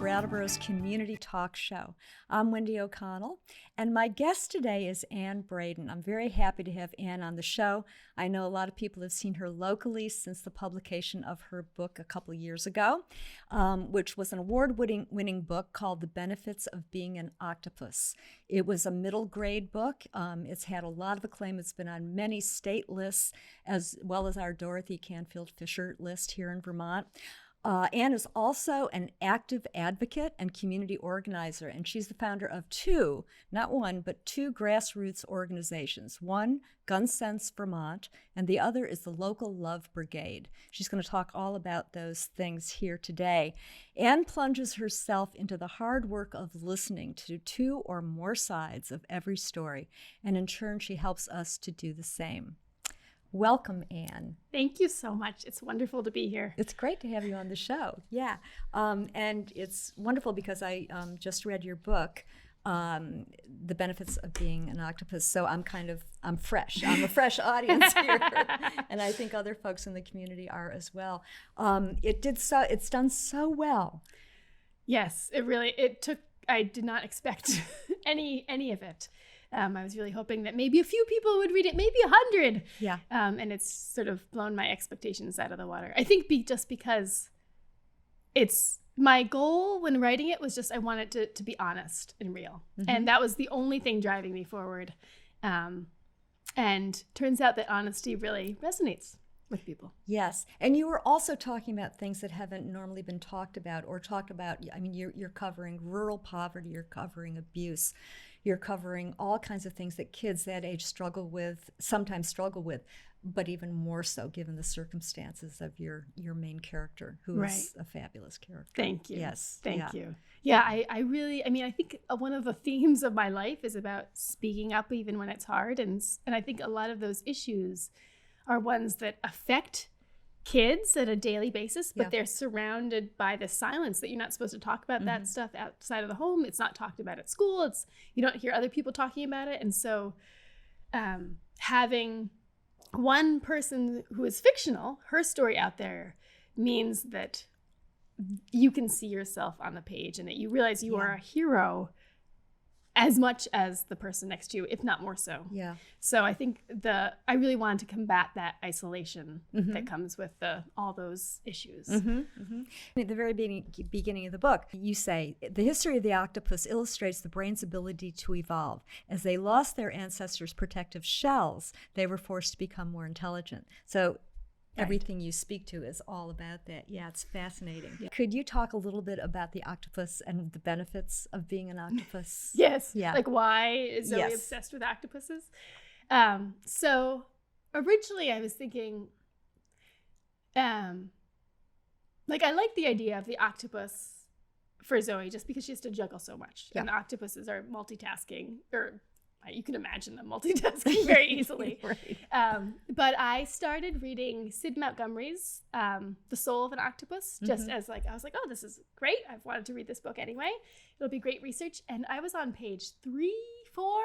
Brattleboro's community talk show. I'm Wendy O'Connell, and my guest today is Ann Braden. I'm very happy to have Ann on the show. I know a lot of people have seen her locally since the publication of her book a couple of years ago, which was an award-winning book called The Benefits of Being an Octopus. It was a middle grade book. It's had a lot of acclaim. It's been on many state lists, as well as our Dorothy Canfield Fisher list here in Vermont. Ann is also an active advocate and community organizer, and she's the founder of two, not one, but two grassroots organizations. One, GunSense Vermont, and the other is the local Love Brigade. She's going to talk all about those things here today. Ann plunges herself into the hard work of listening to two or more sides of every story, and in turn, she helps us to do the same. Welcome, Ann. Thank you so much. It's wonderful to be here. It's great to have you on the show. Yeah. And it's wonderful because I just read your book, The Benefits of Being an Octopus. So I'm fresh. I'm a fresh audience here. And I think other folks in the community are as well. It's done so well. Yes, I did not expect any of it. I was really hoping that maybe a few people would read it, maybe 100. Yeah. And it's sort of blown my expectations out of the water. I think just because it's my goal when writing it was just I wanted to be honest and real. Mm-hmm. And that was the only thing driving me forward. And turns out that honesty really resonates with people. Yes. And you were also talking about things that haven't normally been talked about. I mean, you're covering rural poverty, you're covering abuse. You're covering all kinds of things that kids that age sometimes struggle with, but even more so given the circumstances of your main character, who is a fabulous character. Thank you. Yes. Thank you. Yeah, I think one of the themes of my life is about speaking up even when it's hard. And I think a lot of those issues are ones that affect kids at a daily basis, but they're surrounded by the silence that you're not supposed to talk about that stuff outside of the home. It's not talked about at school. You don't hear other people talking about it. And so having one person who is fictional, her story out there, means that you can see yourself on the page and that you realize you are a hero as much as the person next to you, if not more so. Yeah. So I think I really wanted to combat that isolation that comes with all those issues. At the very beginning of the book, you say, the history of the octopus illustrates the brain's ability to evolve. As they lost their ancestors' protective shells, they were forced to become more intelligent. So everything you speak to is all about that. Yeah, it's fascinating. Could you talk a little bit about the octopus and the benefits of being an octopus? Yes. Yeah. Like, why is Zoe obsessed with octopuses? So originally I was thinking, I like the idea of the octopus for Zoe just because she has to juggle so much. Yeah. And the octopuses are multitasking, or you can imagine them multitasking very easily. Right. But I started reading Sid Montgomery's The Soul of an Octopus, just as I was like, oh, this is great. I've wanted to read this book anyway. It'll be great research. And I was on page 3, 4,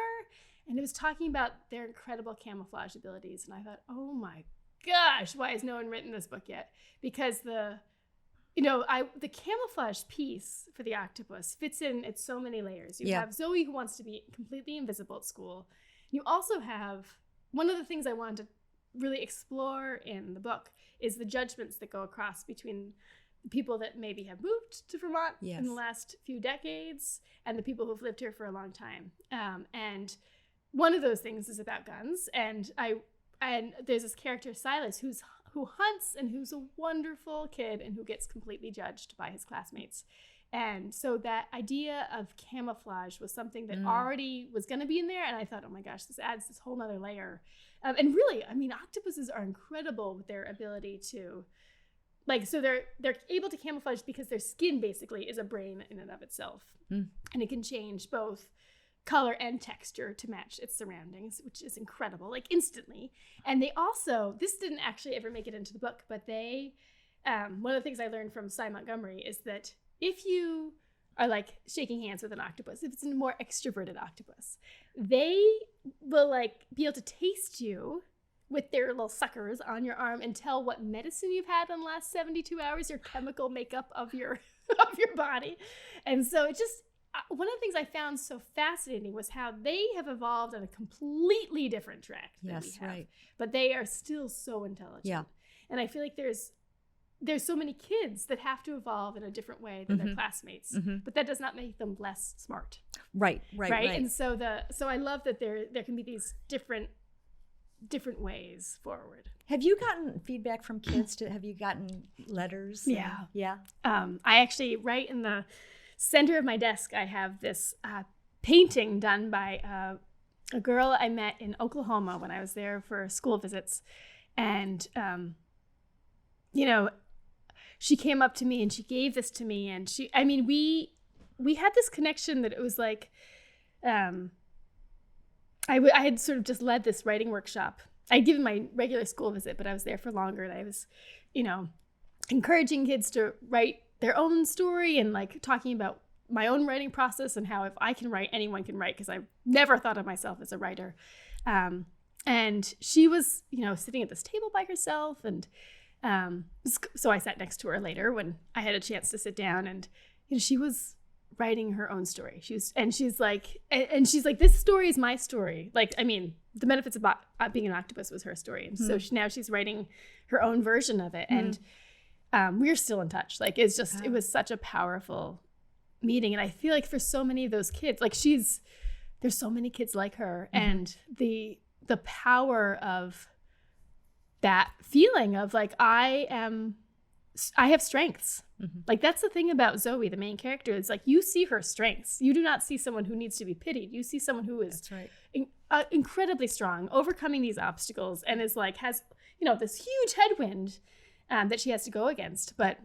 and it was talking about their incredible camouflage abilities. And I thought, oh my gosh, why has no one written this book yet? Because the camouflage piece for the octopus fits in at so many layers. You have Zoe, who wants to be completely invisible at school. You also have, one of the things I wanted to really explore in the book is the judgments that go across between the people that maybe have moved to Vermont in the last few decades and the people who've lived here for a long time. And one of those things is about guns. And there's this character, Silas, who hunts and who's a wonderful kid and who gets completely judged by his classmates. And so that idea of camouflage was something that already was going to be in there. And I thought, oh my gosh, this adds this whole nother layer. And really, I mean, octopuses are incredible with their ability to, so they're able to camouflage because their skin basically is a brain in and of itself. And it can change both color and texture to match its surroundings, which is incredible, instantly. And they also, this didn't actually ever make it into the book, but one of the things I learned from Cy Montgomery is that if you are shaking hands with an octopus, if it's a more extroverted octopus, they will be able to taste you with their little suckers on your arm and tell what medicine you've had in the last 72 hours, your chemical makeup of your of your body. And so it just, one of the things I found so fascinating was how they have evolved on a completely different track than we have. Right. But they are still so intelligent. Yeah. And I feel like there's so many kids that have to evolve in a different way than their classmates, but that does not make them less smart. Right. And so I love that there can be these different ways forward. Have you gotten feedback from kids? Have you gotten letters? Yeah. I actually, right in the center of my desk, I have this painting done by a girl I met in Oklahoma when I was there for school visits. And, she came up to me and she gave this to me. And we had this connection that it was like, I had sort of just led this writing workshop. I'd given my regular school visit, but I was there for longer. And I was, encouraging kids to write their own story and like talking about my own writing process and how if I can write, anyone can write, because I never thought of myself as a writer. And she was, sitting at this table by herself. And so I sat next to her later when I had a chance to sit down, and she was writing her own story. She's like, this story is my story. Like, the benefits about being an octopus was her story. And so now she's writing her own version of it. And we're still in touch. Like, it's just, it was such a powerful meeting. And I feel like for so many of those kids, like there's so many kids like her, and the power of that feeling of like, I have strengths. Like, that's the thing about Zoe, the main character, is like, you see her strengths. You do not see someone who needs to be pitied. You see someone who is incredibly strong, overcoming these obstacles, and is like, has, this huge headwind that she has to go against. But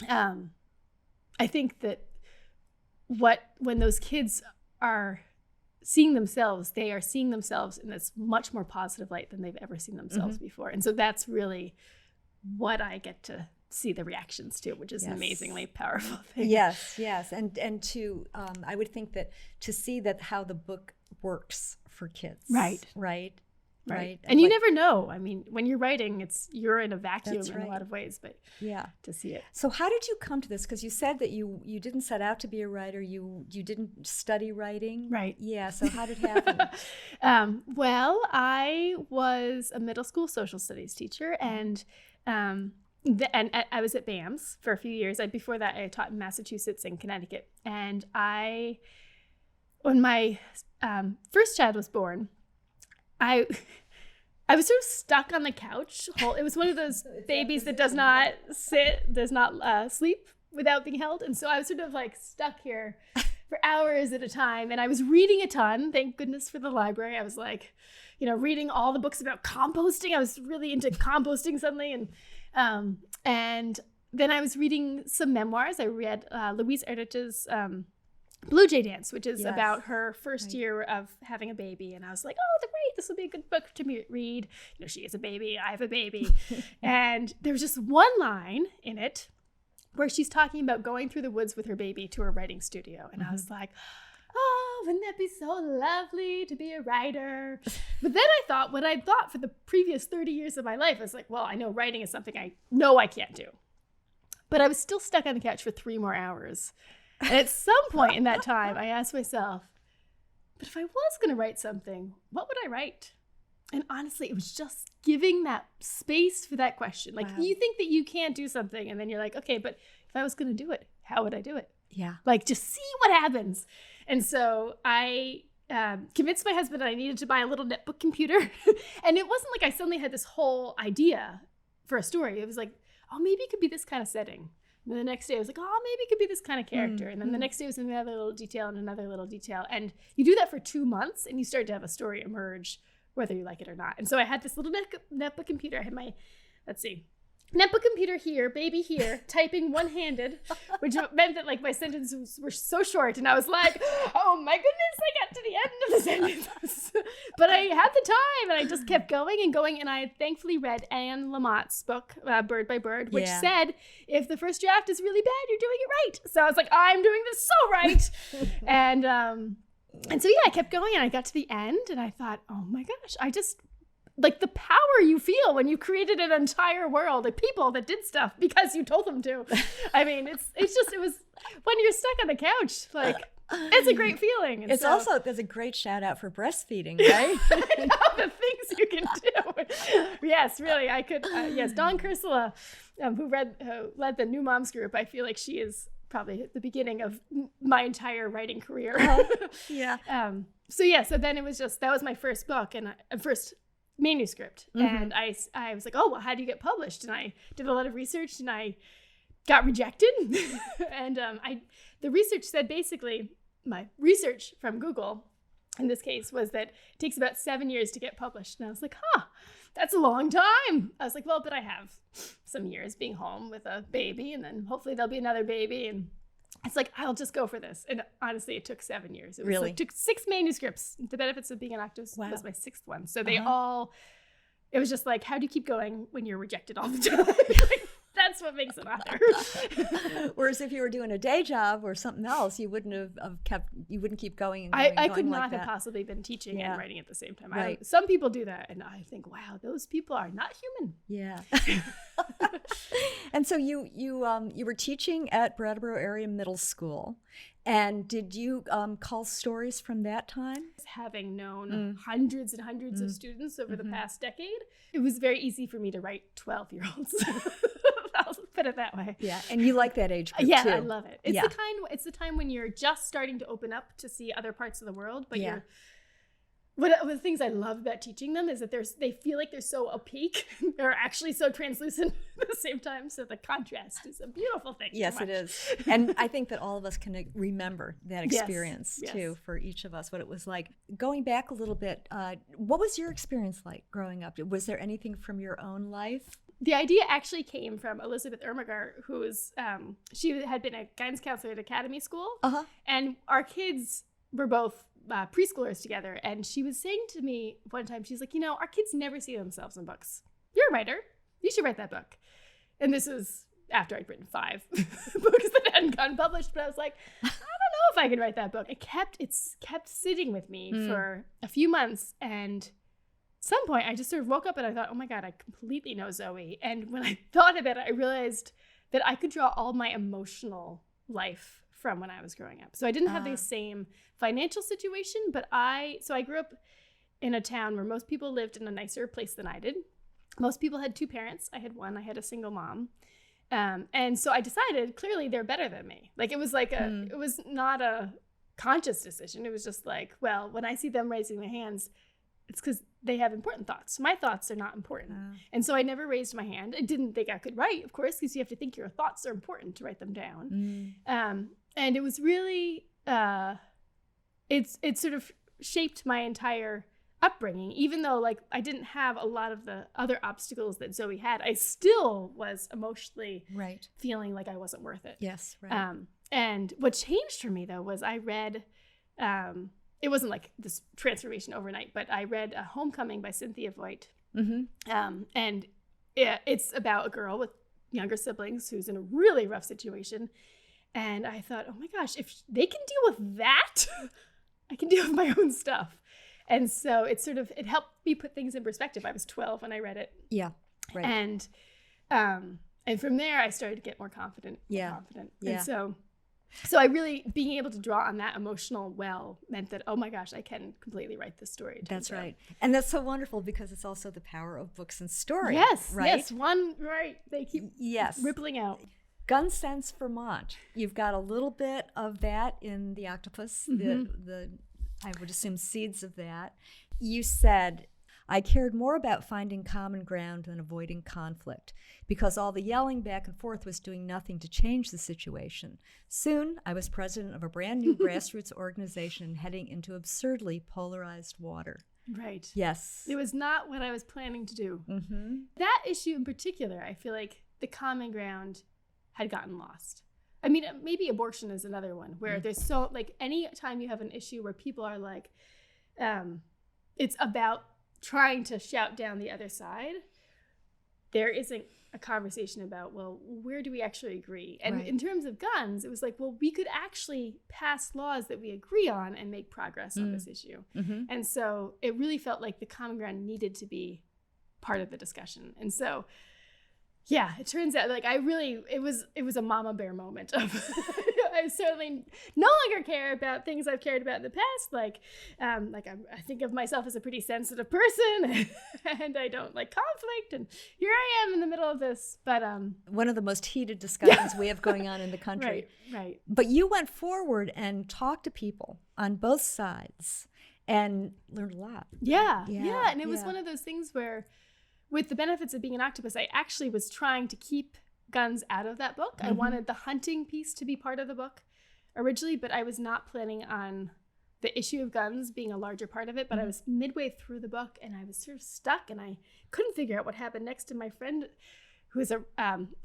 I think that when those kids are seeing themselves, they are seeing themselves in this much more positive light than they've ever seen themselves before. And so that's really what I get to see the reactions to, which is an amazingly powerful thing. Yes. And to, I would think that to see that how the book works for kids. Right. And you never know. When you're writing, you're in a vacuum in a lot of ways, but to see it. So how did you come to this? Because you said that you didn't set out to be a writer. You didn't study writing. Right. Yeah. So how did it happen? Well, I was a middle school social studies teacher, and I was at BAMS for a few years. Before that, I taught in Massachusetts and Connecticut. And when my first child was born, I was sort of stuck on the couch. It was one of those babies that does not sleep without being held. And so I was sort of like stuck here for hours at a time. And I was reading a ton. Thank goodness for the library. I was like, reading all the books about composting. I was really into composting suddenly. And then I was reading some memoirs. I read Louise Erdrich's Blue Jay Dance, which is about her first year of having a baby. And I was like, oh, great, this will be a good book to read. She has a baby, I have a baby. And there was just one line in it where she's talking about going through the woods with her baby to her writing studio. And I was like, oh, wouldn't that be so lovely to be a writer? But then I thought what I'd thought for the previous 30 years of my life. I was like, well, I know writing is something I know I can't do. But I was still stuck on the couch for 3 more hours. And at some point in that time, I asked myself, but if I was going to write something, what would I write? And honestly, it was just giving that space for that question. Like, you think that you can't do something, and then you're like, okay, but if I was going to do it, how would I do it? Yeah. Like, just see what happens. And so I convinced my husband that I needed to buy a little netbook computer. And it wasn't like I suddenly had this whole idea for a story. It was like, oh, maybe it could be this kind of setting. And then the next day I was like, oh, maybe it could be this kind of character. And then the next day was another little detail and another little detail. And you do that for 2 months and you start to have a story emerge, whether you like it or not. And so I had this little netbook computer. I had my, netbook computer here, baby here, typing one-handed, which meant that like my sentences were so short. And I was like, oh my goodness, I got to the end of the sentence. But I had the time and I just kept going and going. And I thankfully read Anne Lamott's book, Bird by Bird, which said, if the first draft is really bad, you're doing it right. So I was like, I'm doing this so right. And so, I kept going and I got to the end and I thought, oh my gosh, like the power you feel when you created an entire world of people that did stuff because you told them to. I mean, it was when you're stuck on the couch, like it's a great feeling. And it's also, there's a great shout out for breastfeeding, right? I know the things you can do. Yes, really. I could, yes. Dawn Kursula, who led the New Moms group, I feel like she is probably at the beginning of my entire writing career. Yeah. So then it was that was my first book and first manuscript. And I was like, oh, well, how do you get published? And I did a lot of research and I got rejected. And the research said basically, my research from Google in this case was that it takes about 7 years to get published. And I was like, that's a long time. I was like, well, but I have some years being home with a baby and then hopefully there'll be another baby. And it's like, I'll just go for this. And honestly, it took 7 years. It was really? It took 6 manuscripts. The Benefits of Being an Octopus was my 6th one. So they it was just like, how do you keep going when you're rejected all the time? Like, that's what makes an author. Whereas if you were doing a day job or something else, you wouldn't you wouldn't keep going and going. I could not have possibly been teaching and writing at the same time. Right. Some people do that, and I think, wow, those people are not human. Yeah. And so you were teaching at Brattleboro Area Middle School, and did you cull stories from that time? Having known hundreds and hundreds of students over the past decade, it was very easy for me to write 12-year-olds. I'll put it that way. Yeah, and you like that age group too. I love it. It's the time when you're just starting to open up to see other parts of the world, but one of the things I love about teaching them is that they feel like they're so opaque or actually so translucent at the same time. So the contrast is a beautiful thing. Yes, it is. And I think that all of us can remember that experience too, for each of us, what it was like. Going back a little bit, what was your experience like growing up? Was there anything from your own life? The idea actually came from Elizabeth Ermigar, who's she had been a guidance counselor at Academy School, and our kids were both preschoolers together. And she was saying to me one time, she's like, our kids never see themselves in books. You're a writer. You should write that book. And this was after I'd written 5 books that hadn't gotten published. But I was like, I don't know if I can write that book. It kept sitting with me for a few months. And at some point, I just sort of woke up and I thought, oh my God, I completely know Zoe. And when I thought about it, I realized that I could draw all my emotional life from when I was growing up. So I didn't have the same financial situation, but I grew up in a town where most people lived in a nicer place than I did. Most people had 2 parents. I had 1. I had a single mom. And so I decided clearly they're better than me. Like it was like it was not a conscious decision. It was just like, well, when I see them raising their hands, it's because they have important thoughts. My thoughts are not important. And so I never raised my hand. I didn't think I could write, of course, because you have to think your thoughts are important to write them down. And it was really, it sort of shaped my entire upbringing. Even though like I didn't have a lot of the other obstacles that Zoe had, I still was emotionally feeling like I wasn't worth it. Yes, right. And what changed for me though was I read, it wasn't like this transformation overnight, but I read Homecoming by Cynthia Voigt. And it's about a girl with younger siblings who's in a really rough situation. And I thought, oh my gosh, if they can deal with that, I can deal with my own stuff. And so it helped me put things in perspective. I was 12 when I read it. Yeah, right. And from there, I started to get more confident. Yeah. And so I really, being able to draw on that emotional well meant that, oh my gosh, I can completely write this story. That's right. And that's so wonderful because it's also the power of books and story. Yes, right? Yes, they keep rippling out. GunSense Vermont. You've got a little bit of that in the Octopus, the I would assume seeds of that. You said, I cared more about finding common ground than avoiding conflict because all the yelling back and forth was doing nothing to change the situation. Soon, I was president of a brand new grassroots organization heading into absurdly polarized water. Right. Yes. It was not what I was planning to do. That issue in particular, I feel like the common ground had gotten lost. I mean, maybe abortion is another one where there's so, like, any time you have an issue where people are like, it's about trying to shout down the other side, there isn't a conversation about, well, where do we actually agree? And Right. in terms of guns, it was like, well, we could actually pass laws that we agree on and make progress on this issue. Mm-hmm. And so it really felt like the common ground needed to be part of the discussion. And so, yeah, it turns out like it was a mama bear moment of I certainly no longer care about things I've cared about in the past. I think of myself as a pretty sensitive person and I don't like conflict. And here I am in the middle of this. But one of the most heated discussions we have going on in the country. Right. But you went forward and talked to people on both sides and learned a lot. Yeah. And it was one of those things where, with the benefits of being an octopus, I actually was trying to keep guns out of that book. I wanted the hunting piece to be part of the book originally, but I was not planning on the issue of guns being a larger part of it. But I was midway through the book and I was sort of stuck and I couldn't figure out what happened next. And my friend, who is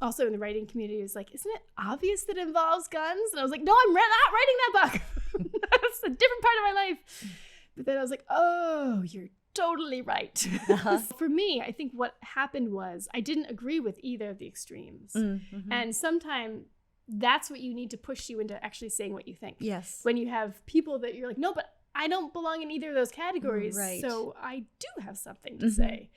also in the writing community, was like, isn't it obvious that it involves guns? And I was like, no, I'm not writing that book. That's a different part of my life. But then I was like, oh, you're totally right. For me, I think what happened was I didn't agree with either of the extremes. And sometimes that's what you need to push you into actually saying what you think. Yes. When you have people that you're like, no, but I don't belong in either of those categories. Right. So I do have something to say.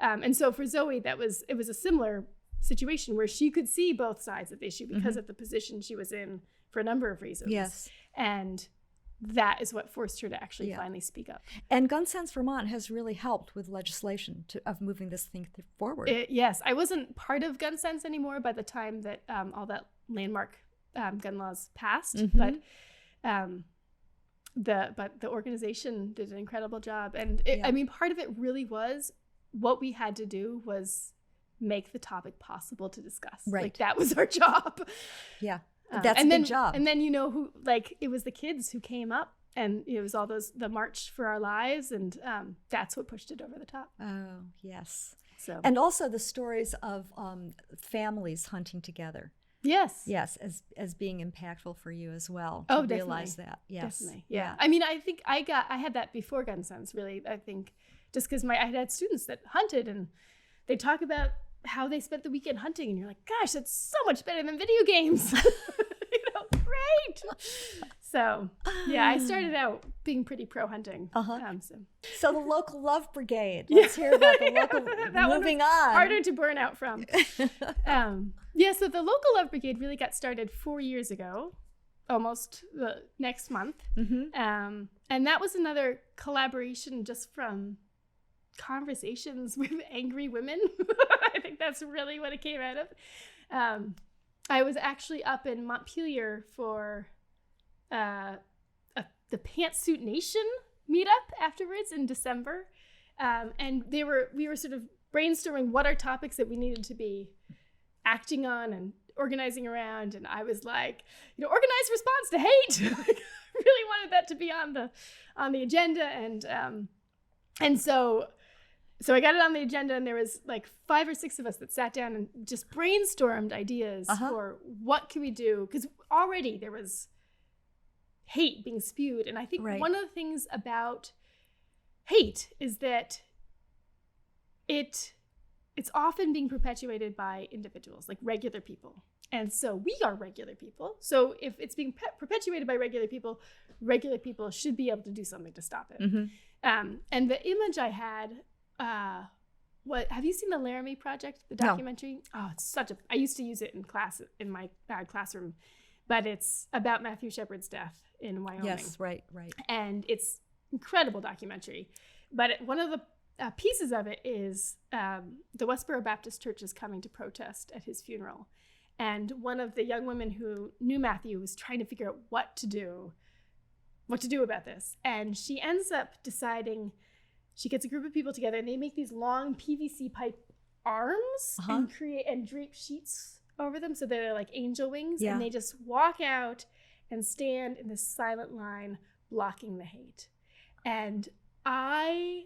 And so for Zoe, it was a similar situation where she could see both sides of the issue because of the position she was in for a number of reasons. Yes. And that is what forced her to actually finally speak up. And GunSense Vermont has really helped with legislation of moving this thing forward. Yes, I wasn't part of GunSense anymore by the time that all that landmark gun laws passed, but the organization did an incredible job. And I mean, part of it really was what we had to do was make the topic possible to discuss. Right. Like that was our job. Yeah. That's a big job. And then, it was the kids who came up and it was all the March for Our Lives. And that's what pushed it over the top. Oh, yes. So, and also the stories of families hunting together. Yes. Yes. As being impactful for you as well. To realize that. Yes. Definitely. Yeah. I mean, I think I had that before GunSense, really. I think just because I had students that hunted and they talk about how they spent the weekend hunting and you're like, gosh, that's so much better than video games. Great. So yeah, I started out being pretty pro hunting. So the local love brigade, let's hear about the local moving on. Harder to burn out from. So the local love brigade really got started 4 years ago, almost the next month. And that was another collaboration just from conversations with angry women. I think that's really what it came out of. I was actually up in Montpelier for the Pantsuit Nation meetup afterwards in December, and we were sort of brainstorming what are topics that we needed to be acting on and organizing around. And I was like, organized response to hate. I really wanted that to be on the agenda, and so I got it on the agenda, and there was like 5 or 6 of us that sat down and just brainstormed ideas for what can we do, because already there was hate being spewed. And I think one of the things about hate is that it's often being perpetuated by individuals, like regular people. And so we are regular people. So if it's being perpetuated by regular people should be able to do something to stop it. And the image I had, have you seen the Laramie Project, the documentary? No. Oh, it's I used to use it in class, in my classroom, but it's about Matthew Shepard's death in Wyoming. Yes, right. And it's incredible documentary. But one of the pieces of it is the Westboro Baptist Church is coming to protest at his funeral. And one of the young women who knew Matthew was trying to figure out what to do about this. And she ends up deciding, she gets a group of people together and they make these long PVC pipe arms and drape sheets over them so they're like angel wings. And they just walk out and stand in this silent line blocking the hate. And I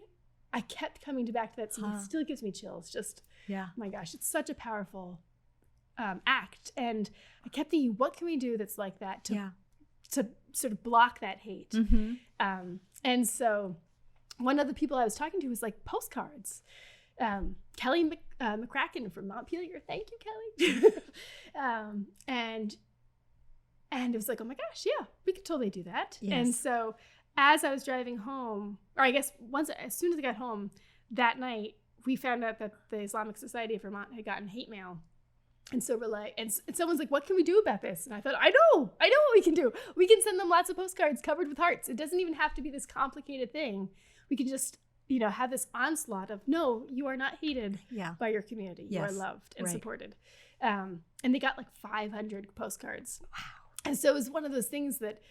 kept coming back to that scene. It still gives me chills. Just, oh my gosh, it's such a powerful act. And I kept thinking, what can we do that's like that to sort of block that hate? And so one of the people I was talking to was like postcards. Kelly McCracken from Montpelier. Thank you, Kelly. And it was like, oh my gosh, yeah, we could totally do that. Yes. And so as I was driving home, or I guess as soon as I got home that night, we found out that the Islamic Society of Vermont had gotten hate mail. And so we're like, and someone's like, what can we do about this? And I thought, I know what we can do. We can send them lots of postcards covered with hearts. It doesn't even have to be this complicated thing. We can just, have this onslaught of, no, you are not hated by your community. You are loved and supported. And they got like 500 postcards. Wow. And so it was one of those things that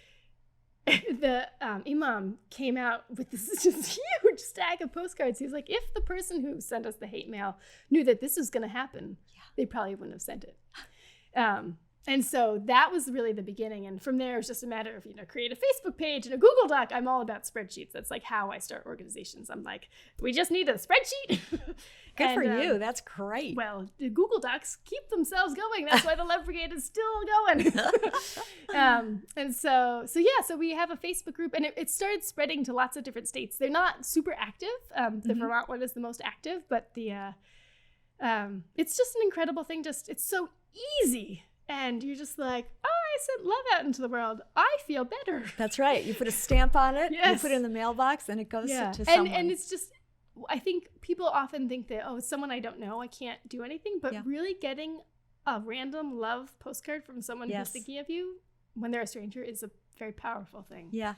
the imam came out with this just huge stack of postcards. He was like, if the person who sent us the hate mail knew that this was going to happen, they probably wouldn't have sent it. And so that was really the beginning. And from there, it was just a matter of, create a Facebook page and a Google Doc. I'm all about spreadsheets. That's like how I start organizations. I'm like, we just need a spreadsheet. Good for you. That's great. Well, the Google Docs keep themselves going. That's why the Love Brigade is still going. And so we have a Facebook group, and it started spreading to lots of different states. They're not super active. The Vermont one is the most active, but it's just an incredible thing. It's so easy. And you're just like, oh, I sent love out into the world. I feel better. That's right. You put a stamp on it. Yes. You put it in the mailbox, and it goes to someone. And it's just, I think people often think that, oh, it's someone I don't know, I can't do anything. But really getting a random love postcard from someone who's thinking of you when they're a stranger is a very powerful thing. Yeah.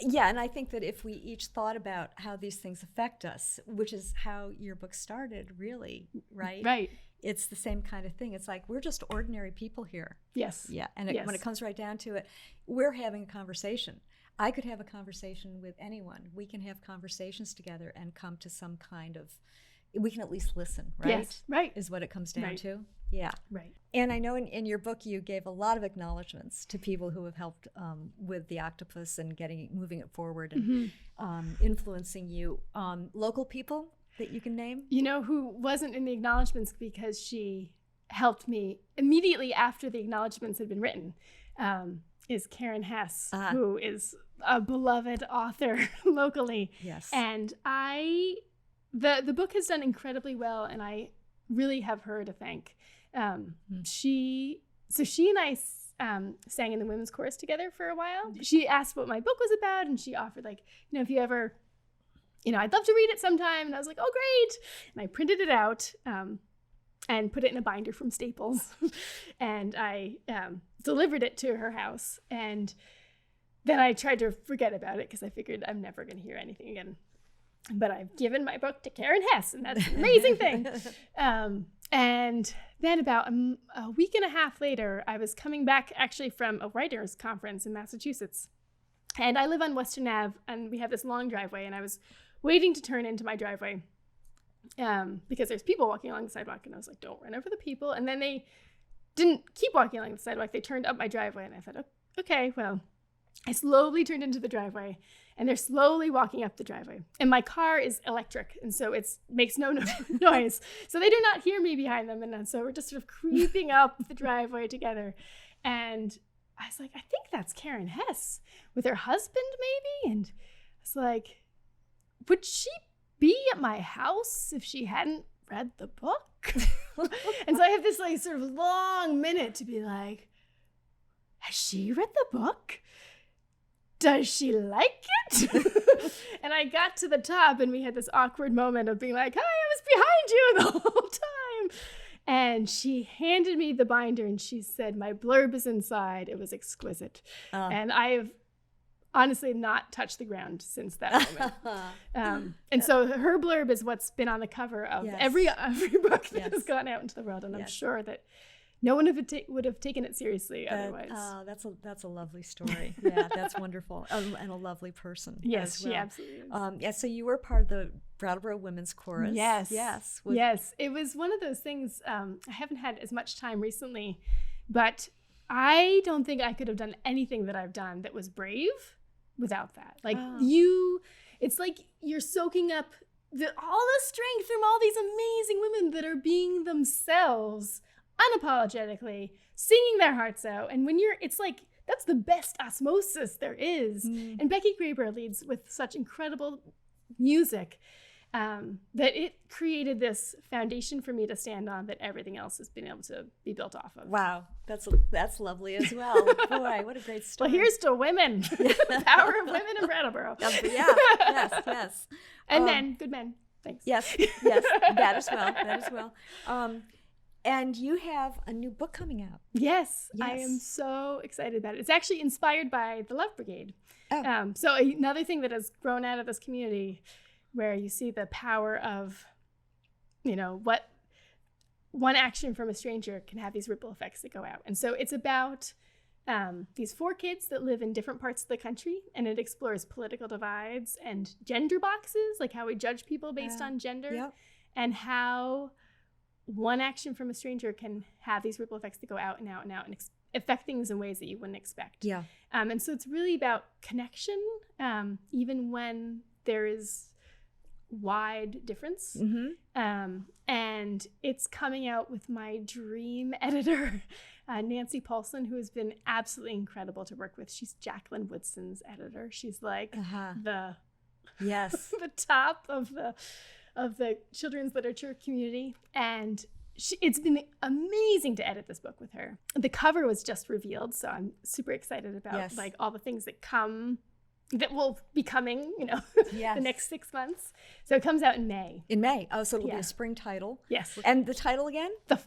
Yeah, and I think that if we each thought about how these things affect us, which is how your book started, really, right? Right. It's the same kind of thing. It's like, we're just ordinary people here. Yes. Yeah, and when it comes right down to it, we're having a conversation. I could have a conversation with anyone. We can have conversations together and come to some kind of, we can at least listen, right? Yes, right. Is what it comes down to. Yeah. Right. And I know in your book you gave a lot of acknowledgments to people who have helped with the Octopus and moving it forward and influencing you. Local people that you can name? Who wasn't in the acknowledgments because she helped me immediately after the acknowledgments had been written, is Karen Hess, who is a beloved author locally. Yes. And the book has done incredibly well, and I really have her to thank. She and I sang in the women's chorus together for a while. She asked what my book was about, and she offered, like, if you ever, I'd love to read it sometime. And I was like, oh, great. And I printed it out and put it in a binder from Staples. And I delivered it to her house. And then I tried to forget about it because I figured I'm never going to hear anything again. But I've given my book to Karen Hess, and that's an amazing thing. And then about a week and a half later, I was coming back actually from a writers' conference in Massachusetts. And I live on Western Ave, and we have this long driveway, and I was waiting to turn into my driveway because there's people walking along the sidewalk, and I was like, don't run over the people. And then they didn't keep walking along the sidewalk. They turned up my driveway, and I thought, okay, well, I slowly turned into the driveway, and they're slowly walking up the driveway. And my car is electric, and so it makes no noise. So they do not hear me behind them. And so we're just sort of creeping up the driveway together. And I was like, I think that's Karen Hess with her husband, maybe? And I was like, would she be at my house if she hadn't read the book? And so I have this like sort of long minute to be like, has she read the book? Does she like it? And I got to the top, and we had this awkward moment of being like, hi, I was behind you the whole time. And she handed me the binder, and she said, my blurb is inside. It was exquisite. And I've honestly not touched the ground since that moment. And so her blurb is what's been on the cover of every book that has gone out into the world. And I'm sure that no one would have taken it seriously otherwise. That's a lovely story. Yeah, that's wonderful. And a lovely person. Yes, as well. She absolutely is. So you were part of the Brattleboro Women's Chorus. Yes. Yes. It was one of those things, I haven't had as much time recently, but I don't think I could have done anything that I've done that was brave without that. Like it's like you're soaking up all the strength from all these amazing women that are being themselves unapologetically, singing their hearts out. And when it's like, that's the best osmosis there is. And Becky Graber leads with such incredible music. that it created this foundation for me to stand on that everything else has been able to be built off of. Wow, that's lovely as well. Boy, what a great story. Well, here's to women. The power of women in Brattleboro. Yeah, yes. And men, good men. Thanks. Yes, that as well. And you have a new book coming out. Yes, I am so excited about it. It's actually inspired by the Love Brigade. Oh. So another thing that has grown out of this community, where you see the power of, what one action from a stranger can have these ripple effects that go out. And so it's about these 4 kids that live in different parts of the country, and it explores political divides and gender boxes, like how we judge people based on gender, and how one action from a stranger can have these ripple effects that go out and out and out and affect things in ways that you wouldn't expect. Yeah. And so it's really about connection, even when there is wide difference. Mm-hmm. And it's coming out with my dream editor, Nancy Paulson, who has been absolutely incredible to work with. She's Jacqueline Woodson's editor. She's like the top of the children's literature community, and it's been amazing to edit this book with her. The cover was just revealed, so I'm super excited about like all the things that will be coming, the next 6 months. So it comes out in May. In May. Oh, so it'll be a spring title. Yes. And the title again? The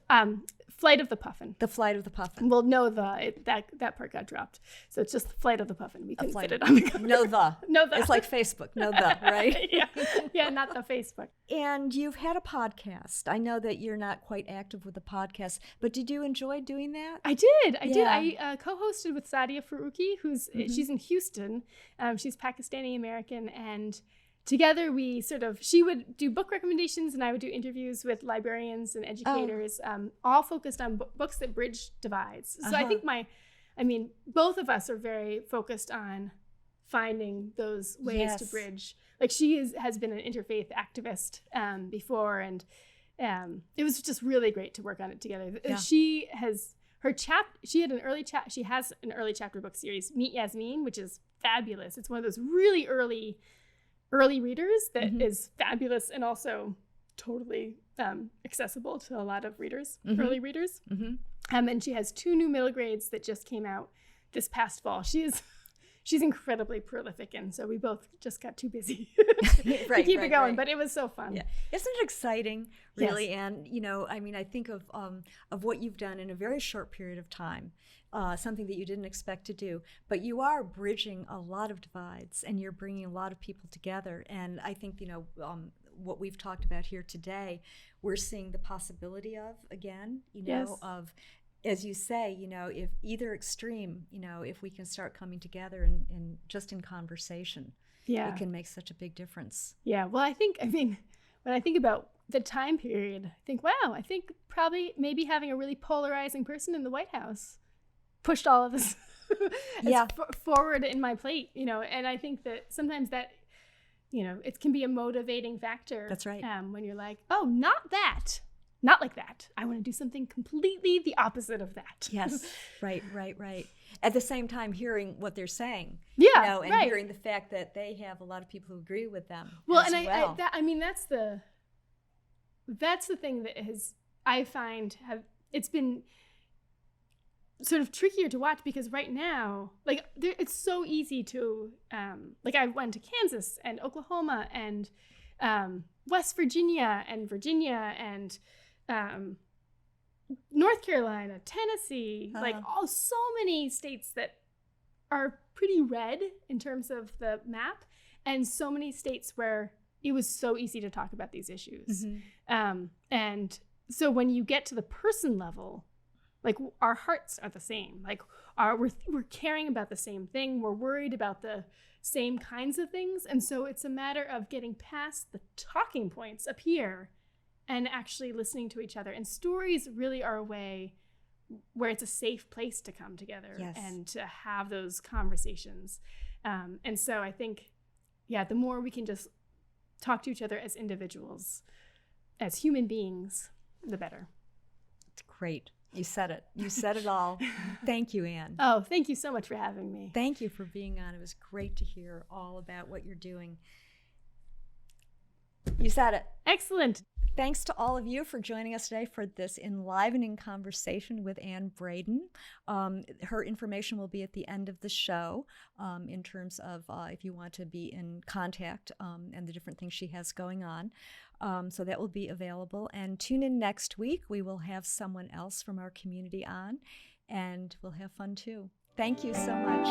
Flight of the Puffin. The Flight of the Puffin. Well, no, that part got dropped. So it's just the Flight of the Puffin. We couldn't fit it on the cover. No the. No the. It's like Facebook. No the, right? Yeah, not the Facebook. And you've had a podcast. I know that you're not quite active with the podcast, but did you enjoy doing that? I did. I co-hosted with Sadia Faruqi, she's in Houston. She's Pakistani American, and together she would do book recommendations and I would do interviews with librarians and educators, all focused on books that bridge divides. So I think both of us are very focused on finding those ways to bridge. Like she has been an interfaith activist before, and it was just really great to work on it together. Yeah. She has an early chapter book series, Meet Yasmin, which is fabulous. It's one of those really early readers that is fabulous and also totally accessible to a lot of readers, early readers. And she has 2 new middle grades that just came out this past fall. She's incredibly prolific, and so we both just got too busy to keep it going. But it was so fun. Yeah. Isn't it exciting, really? Yes. And I think of what you've done in a very short period of time. Something that you didn't expect to do, but you are bridging a lot of divides and you're bringing a lot of people together. And I think, what we've talked about here today, we're seeing the possibility of, again, of, as you say, if either extreme, if we can start coming together and just in conversation, it can make such a big difference. Yeah. Well, when I think about the time period, I think probably maybe having a really polarizing person in the White House pushed all of this forward in my plate, and I think that sometimes that, it can be a motivating factor. That's right. When you're like, oh, not like that. I want to do something completely the opposite of that. Yes. Right. At the same time, hearing what they're saying. Yeah. And hearing the fact that they have a lot of people who agree with them. Well, that's the thing that I find it's been sort of trickier to watch, because right now, it's so easy to, I went to Kansas and Oklahoma and West Virginia and North Carolina, Tennessee, so many states that are pretty red in terms of the map, and so many states where it was so easy to talk about these issues. And so when you get to the person level, our hearts are the same. We're caring about the same thing. We're worried about the same kinds of things. And so it's a matter of getting past the talking points up here and actually listening to each other. And stories really are a way where it's a safe place to come together and to have those conversations. And so I think, the more we can just talk to each other as individuals, as human beings, the better. It's great. You said it. You said it all. Thank you, Ann. Oh, thank you so much for having me. Thank you for being on. It was great to hear all about what you're doing. You said it. Excellent. Thanks to all of you for joining us today for this enlivening conversation with Ann Braden. Her information will be at the end of the show in terms of if you want to be in contact and the different things she has going on. So that will be available. And tune in next week. We will have someone else from our community on, and we'll have fun too. Thank you so much.